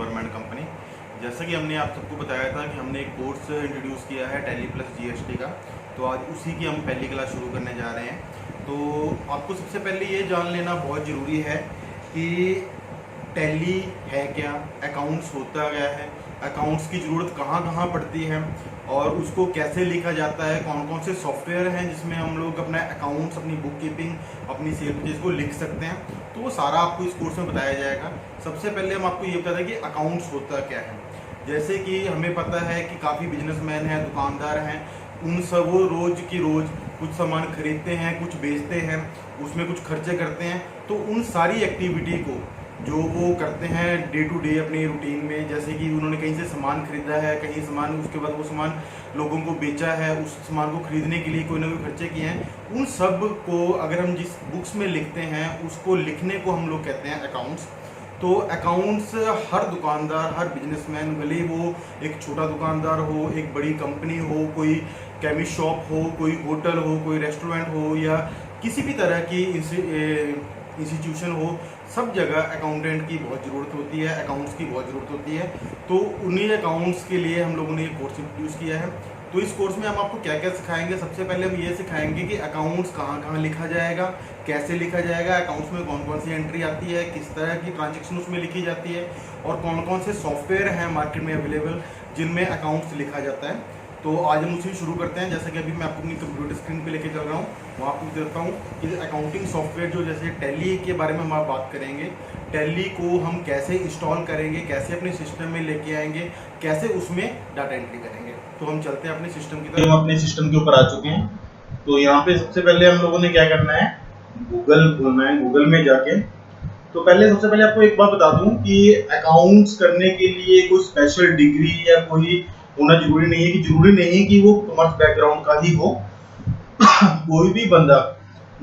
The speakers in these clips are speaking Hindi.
Government company. जैसा कि हमने आप सबको बताया था कि हमने एक कोर्स इंट्रोड्यूस किया है टैली प्लस जीएसटी का, तो आज उसी की हम पहली क्लास शुरू करने जा रहे हैं। तो आपको सबसे पहले ये जान लेना बहुत ज़रूरी है कि टैली है क्या, अकाउंट्स होता क्या है, अकाउंट्स की ज़रूरत कहाँ कहाँ पड़ती है और उसको कैसे लिखा जाता है, कौन कौन से सॉफ्टवेयर हैं जिसमें हम लोग अपना अकाउंट्स, अपनी बुक कीपिंग, अपनी सेल परचेज को लिख सकते हैं। तो वो सारा आपको इस कोर्स में बताया जाएगा। सबसे पहले हम आपको ये बता दें कि अकाउंट्स होता क्या है। जैसे कि हमें पता है कि काफ़ी बिजनेसमैन हैं, दुकानदार हैं, उन सब वो रोज़ की रोज़ कुछ सामान खरीदते हैं, कुछ बेचते हैं, उसमें कुछ खर्चे करते हैं। तो उन सारी एक्टिविटी को जो वो करते हैं डे टू डे अपनी रूटीन में, जैसे कि उन्होंने कहीं से सामान खरीदा है, कहीं सामान, उसके बाद वो सामान लोगों को बेचा है, उस सामान को खरीदने के लिए कोई ना कोई खर्चे किए हैं, उन सब को अगर हम जिस बुक्स में लिखते हैं उसको लिखने को हम लोग कहते हैं अकाउंट्स। तो अकाउंट्स हर दुकानदार, हर बिजनेसमैन, भले वो एक छोटा दुकानदार हो, एक बड़ी कंपनी हो, कोई केमिस्ट शॉप हो, कोई होटल हो, कोई रेस्टोरेंट हो, या किसी भी तरह की इंस्टीट्यूशन हो, सब जगह अकाउंटेंट की बहुत ज़रूरत होती है, अकाउंट्स की बहुत ज़रूरत होती है। तो उन्हीं अकाउंट्स के लिए हम लोगों ने ये कोर्स इंट्रोड्यूस किया है। तो इस कोर्स में हम आपको क्या क्या सिखाएंगे, सबसे पहले हम ये सिखाएंगे कि अकाउंट्स कहाँ कहाँ लिखा जाएगा, कैसे लिखा जाएगा, अकाउंट्स में कौन कौन सी एंट्री आती है, किस तरह की ट्रांजेक्शन उसमें लिखी जाती है, और कौन कौन से सॉफ्टवेयर हैं मार्केट में अवेलेबल जिनमें अकाउंट्स लिखा जाता है। तो आज हम उसी शुरू करते हैं। जैसे कि अभी मैं आपको अपनी कंप्यूटर स्क्रीन पे लेके चल रहा हूँ, वहाँ आपको देता हूँ कि अकाउंटिंग सॉफ्टवेयर जो, जैसे टैली के बारे में हम आप बात करेंगे, टैली को हम कैसे इंस्टॉल करेंगे, कैसे अपने सिस्टम में लेके आएंगे, कैसे उसमें डाटा एंट्री करेंगे। तो हम चलते हैं अपने सिस्टम की तरफ। हम अपने सिस्टम के ऊपर आ चुके हैं। तो यहाँ पे सबसे पहले हम लोगों ने क्या करना है, गूगल खोलना है। गूगल में जाके तो पहले सबसे पहले आपको एक बात बता दूं कि अकाउंट्स करने के लिए कोई स्पेशल डिग्री या कोई होना जरूरी नहीं है, कि वो कॉमर्स बैकग्राउंड का ही हो। कोई भी बंदा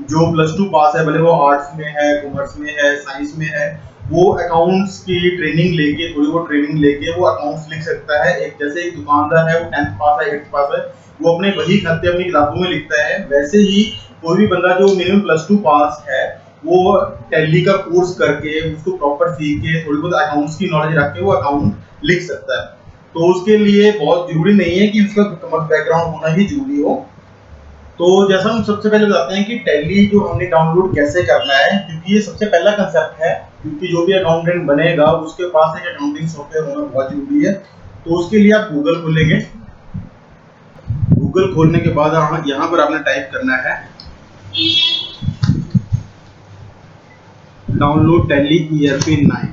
जो +2 पास है, भले वो आर्ट्स में है, कॉमर्स में है, साइंस में है, वो अकाउंट्स की ट्रेनिंग लेके, थोड़ी बहुत ट्रेनिंग लेके वो अकाउंट्स लिख सकता है। एक जैसे एक दुकानदार है, वो 10th पास है, 8th पास है, वो अपने वही खाते अपनी किताबों में लिखता है, वैसे ही कोई भी बंदा जो मिनिमम +2 पास है, वो टैली का कोर्स करके, उसको प्रॉपर सीख के, थोड़ी बहुत अकाउंट्स की नॉलेज रख के वो अकाउंट लिख सकता है। तो उसके लिए बहुत जरूरी नहीं है कि उसका कॉमर्स बैकग्राउंड होना ही जरूरी हो। तो जैसा हम सबसे पहले बताते हैं कि टैली जो हमने डाउनलोड कैसे करना है, क्योंकि ये सबसे पहला कंसेप्ट है, क्योंकि जो भी अकाउंटेंट बनेगा उसके पास एक अकाउंटिंग सॉफ्टवेयर होना बहुत जरूरी है। तो उसके लिए आप गूगल खोलेंगे। गूगल खोलने के बाद यहाँ पर आपने टाइप करना है download tally ERP 9।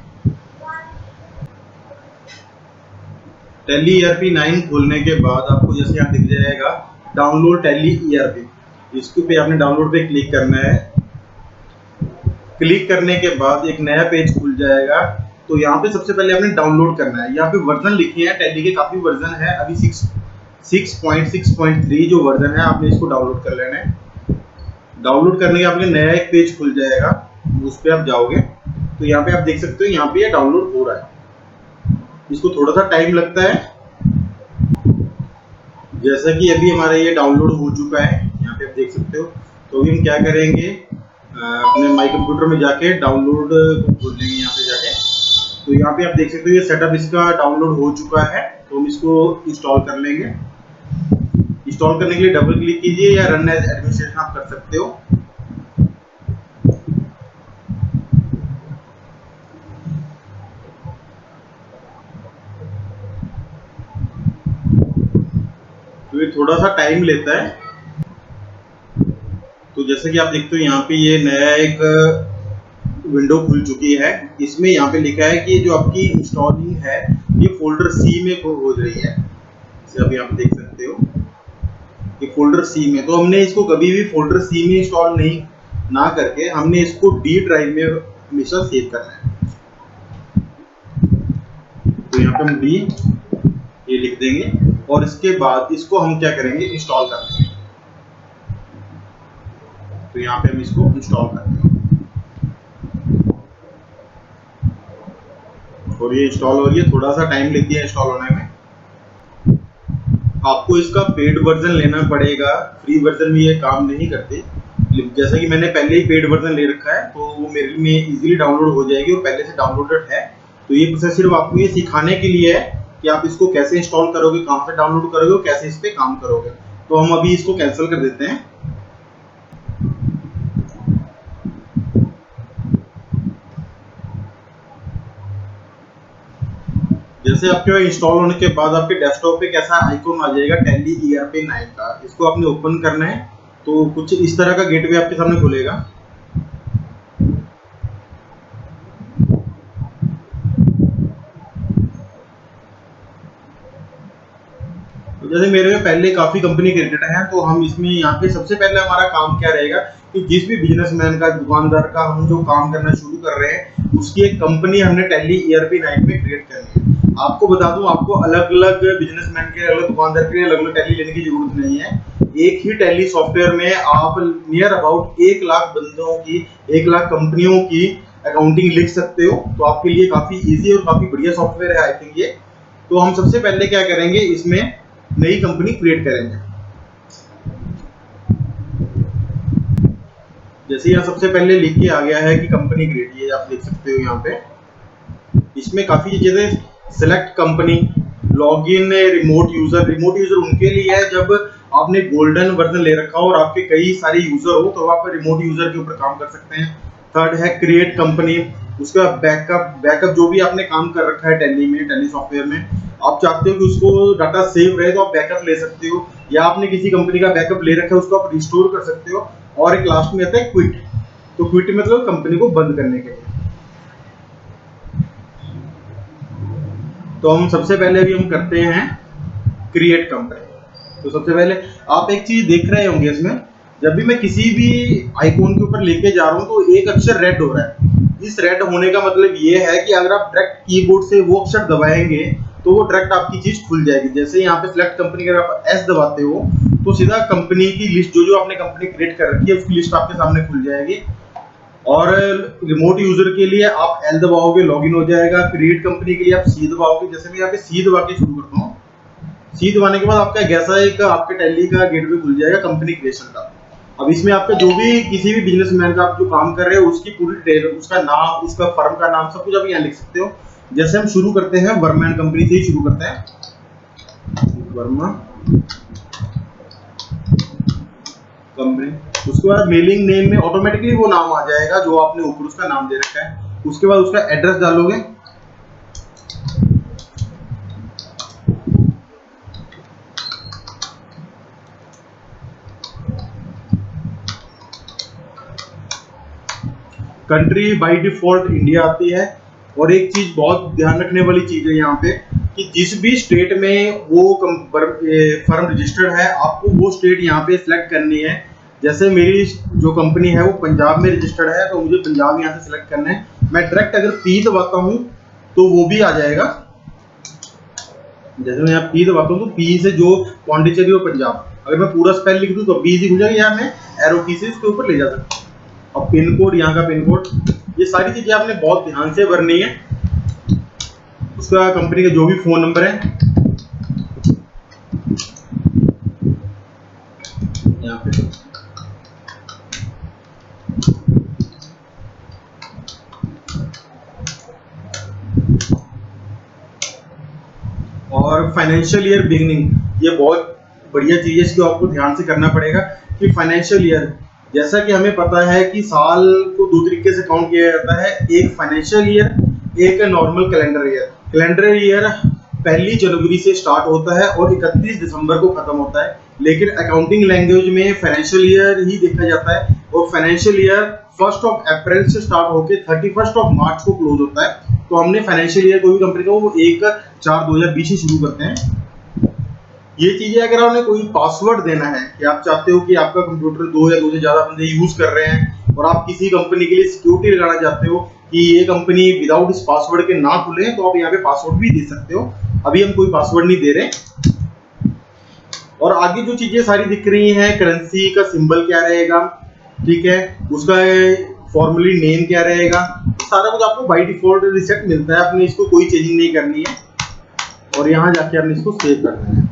Tally ERP 9 खोलने के बाद आपको जैसे यहाँ दिख जाएगा डाउनलोड टैली ERP, इसके पे आपने डाउनलोड पे क्लिक करना है। क्लिक करने के बाद एक नया पेज खुल जाएगा। तो यहाँ पे सबसे पहले आपने डाउनलोड करना है। यहाँ पे वर्जन लिखे हैं, टैली के काफी वर्जन है, अभी 6.6.3 जो वर्जन है, आपने इसको डाउनलोड कर लेना है। डाउनलोड करने के आपके नया एक पेज खुल जाएगा, उस पर आप जाओगे तो यहाँ पे आप देख सकते हो, यहाँ पे ये डाउनलोड हो रहा है। इसको थोड़ा सा टाइम लगता है। जैसा कि अभी हमारा ये डाउनलोड हो चुका है, यहाँ पे आप देख सकते हो। तो अभी हम क्या करेंगे, अपने माई कंप्यूटर में जाके डाउनलोड खोल लेंगे यहाँ पे जाके। तो यहाँ पे आप देख सकते हो ये सेटअप इसका डाउनलोड हो चुका है। तो हम इसको इंस्टॉल कर लेंगे। इंस्टॉल करने के लिए डबल क्लिक कीजिए या रन एज एडमिनिस्ट्रेशन आप कर सकते हो। तो ये थोड़ा सा टाइम लेता है। तो जैसे कि आप देखते हो यहाँ पे ये नया एक विंडो खुल चुकी है। इसमें यहाँ पे लिखा है कि जो आपकी इंस्टॉलिंग है ये फोल्डर C में हो रही है। जैसे अभी आप देख सकते हो ये फोल्डर C में। तो हमने इसको कभी भी फोल्डर C में इंस्टॉल नहीं ना करके हमने इसको D ड्राइव में हमेशा सेव करना है। तो यहाँ पे हम D ये लिख देंगे और इसके बाद इसको हम क्या करेंगे, इंस्टॉल कर देंगे। तो यहाँ पे हम इसको इंस्टॉल करते हैं और ये इंस्टॉल हो रही है। थोड़ा सा टाइम लेती है इंस्टॉल होने में। आपको इसका पेड वर्जन लेना पड़ेगा, फ्री वर्जन में ये काम नहीं करते। जैसा कि मैंने पहले ही पेड वर्जन ले रखा है, तो वो मेरे में इजीली डाउनलोड हो जाएगी और पहले से डाउनलोडेड है। तो ये प्रोसेस सिर्फ आपको ये सिखाने के लिए है कि आप इसको कैसे इंस्टॉल करोगे, कहाँ से डाउनलोड करोगे और कैसे इस पे काम करोगे। तो हम अभी इसको कैंसिल कर देते हैं। जैसे आपके इंस्टॉल होने के बाद आपके डेस्कटॉप पे कैसा आइकॉन आ जाएगा टैली ERP 9 का, इसको आपने ओपन करना है। तो कुछ इस तरह का गेटवे आपके सामने खुलेगा। तो जैसे मेरे में पहले काफी कंपनी क्रिएटेड है, तो हम इसमें यहाँ पे सबसे पहले हमारा काम क्या रहेगा कि जिस भी बिजनेसमैन का, दुकानदार का हम जो काम करना शुरू कर रहे हैं उसकी एक कंपनी हमने टैली ERP 9 में क्रिएट करनी है। आपको बता दूं, आपको अलग अलग बिजनेसमैन के, अलग दुकानदार के अलग अलग टैली लेने की जरूरत नहीं है। एक ही टैली सॉफ्टवेयर में आप नियर अबाउट 1 लाख बंदों की, 1 लाख कंपनियों की अकाउंटिंग लिख सकते हो। तो आपके लिए काफी इजी और काफी बढ़िया सॉफ्टवेयर है आई थिंक ये। तो हम सबसे पहले क्या करेंगे, इसमें नई कंपनी क्रिएट करेंगे। जैसे यहाँ सबसे पहले लिख के आ गया है कि कंपनी क्रिएट, ये आप देख सकते हो यहाँ पे। इसमें काफी चीजें, select company, login, remote user उनके लिए है जब आपने गोल्डन वर्जन ले रखा हो और आपके कई सारे यूजर हो, तो आप रिमोट यूजर के ऊपर काम कर सकते हैं। थर्ड है क्रिएट कंपनी। उसका बैकअप जो भी आपने काम कर रखा है टैली में, टैली सॉफ्टवेयर में, आप चाहते हो कि उसको डाटा सेव रहे तो आप बैकअप ले सकते हो, या आपने किसी कंपनी का बैकअप ले रखा है उसको आप रिस्टोर कर सकते हो। और एक लास्ट में आता है क्विट। तो क्विट मतलब कंपनी को बंद करने के लिए। तो हम सबसे पहले अभी हम करते हैं क्रिएट कंपनी। तो सबसे पहले आप एक चीज देख रहे होंगे इसमें, जब भी मैं किसी भी आइकॉन के ऊपर लेके जा रहा हूं तो एक अक्षर रेड हो रहा है। इस रेड होने का मतलब ये है कि अगर आप डायरेक्ट कीबोर्ड से वो अक्षर दबाएंगे तो वो डायरेक्ट आपकी चीज खुल जाएगी। जैसे यहाँ पे सिलेक्ट कंपनी, अगर आप S दबाते हो तो सीधा कंपनी की लिस्ट, जो जो आपने कंपनी क्रिएट कर रखी है उसकी लिस्ट आपके सामने खुल जाएगी। और रिमोट यूजर के लिए आप L दबाओगे, लॉगिन हो जाएगा। क्रिएट कंपनी के लिए आप C दबाओगे। जैसे मैं यहाँ पे C दबा के शुरू करता हूँ, C दबाने के बाद आपका जैसा एक आपके टैली का गेटवे खुल जाएगा कंपनी क्रिएशन का। अब इसमें आपका जो भी किसी भी बिजनेसमैन का आप जो काम कर रहे हो उसकी पूरी डिटेल, उसका नाम, उसका फर्म का नाम, सब कुछ आप यहाँ लिख सकते हो। जैसे हम शुरू करते हैं वर्मा एंड कंपनी से ही शुरू करते हैं, वर्मा कंपनी। उसके बाद मेलिंग नेम में ऑटोमेटिकली वो नाम आ जाएगा जो आपने ऊपर उसका नाम दे रखा है। उसके बाद उसका एड्रेस डालोगे। कंट्री बाय डिफॉल्ट इंडिया आती है। और एक चीज बहुत ध्यान रखने वाली चीज है यहाँ पे कि जिस भी स्टेट में वो फर्म रजिस्टर्ड है, आपको वो स्टेट यहाँ पे सिलेक्ट करनी है। जैसे मेरी जो कंपनी है वो पंजाब में रजिस्टर्ड है, तो मुझे पंजाब यहाँ से सिलेक्ट करना है। मैं डायरेक्ट अगर P दबाता हूँ तो वो भी आ जाएगा। जैसे मैं यहाँ P दबाता हूँ तो P से जो पौंडीचेरी और पंजाब, अगर मैं पूरा स्पेल लिख दूँ तो P से खुल जाएगा, या मैं एरो की से इसके ऊपर ले जा सकता हूँ। और पिन कोड, यहाँ का पिन कोड, ये सारी चीजें आपने बहुत ध्यान से भरनी है। उसका कंपनी का जो भी फोन नंबर है यहाँ पे, और फाइनेंशियल ईयर बिगिनिंग, ये बहुत बढ़िया चीज है, इसको आपको ध्यान से करना पड़ेगा कि फाइनेंशियल ईयर, जैसा कि हमें पता है कि साल को दो तरीके से काउंट किया जाता है, एक फाइनेंशियल ईयर, एक normal calendar year. Calendar year 1 जनवरी से स्टार्ट होता है और 31 दिसंबर को खत्म होता है, लेकिन अकाउंटिंग लैंग्वेज में फाइनेंशियल ईयर ही देखा जाता है। और फाइनेंशियल ईयर 1 अप्रैल से स्टार्ट होकर 31 मार्च को क्लोज होता है। तो हमने फाइनेंशियल ईयर कोई भी कंपनी का वो 1/4/2020 ही शुरू करते हैं। ये चीजें अगर आपने कोई पासवर्ड देना है कि आप चाहते हो कि आपका कंप्यूटर 2 या 2 से ज्यादा बंदे यूज कर रहे हैं और आप किसी कंपनी के लिए सिक्योरिटी लगाना चाहते हो कि ये कंपनी विदाउट इस पासवर्ड के ना खुले, तो आप यहाँ पे पासवर्ड भी दे सकते हो। अभी हम कोई पासवर्ड नहीं दे रहे। और आगे जो चीजें सारी दिख रही हैं, करेंसी का सिंबल क्या रहेगा, ठीक है, उसका फॉर्मली नेम क्या रहेगा, सारा कुछ आपको बाय डिफॉल्ट रिसेट मिलता है, आपने इसको कोई चेंजिंग नहीं करनी है। और यहाँ जाके आपने इसको सेव करना है।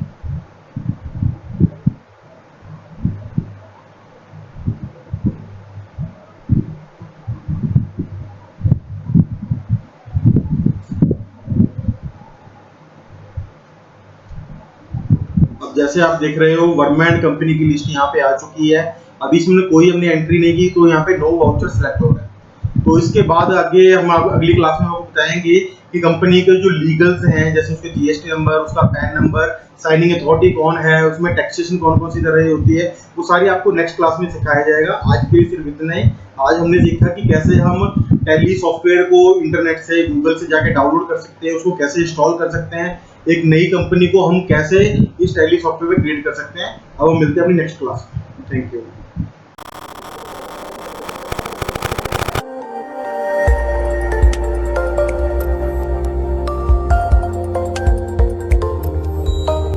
जैसे आप देख रहे हो वर्मा एंड कंपनी की लिस्ट यहाँ पे आ चुकी है। अभी इसमें कोई हमने एंट्री नहीं की, तो यहाँ पे नो वाउचर सेलेक्ट हो रहा है। तो इसके बाद आगे हम अगली क्लास में आपको बताएंगे कि कंपनी के जो लीगल्स हैं, जैसे उसके जीएसटी नंबर, उसका पैन नंबर, साइनिंग अथॉरिटी कौन है, उसमें टैक्सेशन कौन कौन सी तरह होती है, वो सारी आपको नेक्स्ट क्लास में सिखाया जाएगा। आज के लिए सिर्फ इतना ही। आज हमने सीखा कि कैसे हम टैली सॉफ्टवेयर को इंटरनेट से, गूगल से जाके डाउनलोड कर सकते हैं, उसको कैसे इंस्टॉल कर सकते हैं, एक नई कंपनी को हम कैसे इस टैली सॉफ्टवेयर में क्रिएट कर सकते हैं। अब हम मिलते हैं अपनी नेक्स्ट क्लास में। Thank you.